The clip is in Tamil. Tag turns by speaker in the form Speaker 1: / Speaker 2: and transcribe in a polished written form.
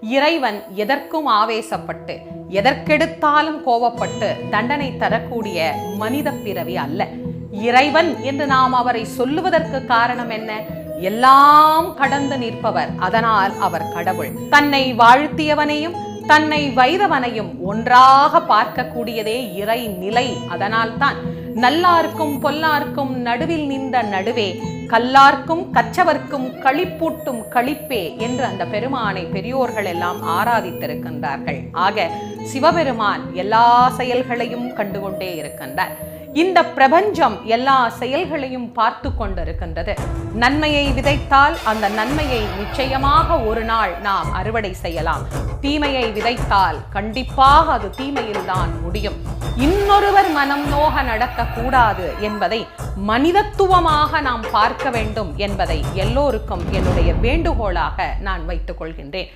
Speaker 1: இறைவன் எதற்கும் ஆவேசப்பட்டு எதற்கெடுத்தாலும் கோபப்பட்டு தண்டனை தரக்கூடிய மனித பிறவி அல்ல. இறைவன் என்று நாம் அவரை சொல்லுவதற்கு காரணம் என்ன? எல்லாம் கடந்து நிற்பவர், அதனால் அவர் கடவுள். தன்னை வாழ்த்தியவனையும் தன்னை வைரவனையும் ஒன்றாக பார்க்கக்கூடியதே இறை நிலை. அதனால்தான் நல்லார்க்கும் பொல்லார்க்கும் நடுவில் நின்ற நடுவே, கல்லார்க்கும் கற்றவர்க்கும் களிப்பூட்டும் களிப்பே என்று அந்த பெருமானை பெரியோர்கள் எல்லாம் ஆராதித்திருக்கின்றார்கள். ஆக சிவபெருமான் எல்லா செயல்களையும் கண்டுகொண்டே இருக்கின்றார். இந்த பிரபஞ்சம் எல்லா செயல்களையும் பார்த்து கொண்டிருக்கின்றது. நன்மையை விதைத்தால் அந்த நன்மையை நிச்சயமாக ஒரு நாள் நாம் அறுவடை செய்யலாம். தீமையை விதைத்தால் கண்டிப்பாக அது தீமையில்தான் முடியும். இன்னொருவர் மனம் நோக நடக்கக்கூடாது என்பதை மனிதத்துவமாக நாம் பார்க்க வேண்டும் என்பதை எல்லோருக்கும் என்னுடைய வேண்டுகோளாக நான் வைத்துக் கொள்கின்றேன்.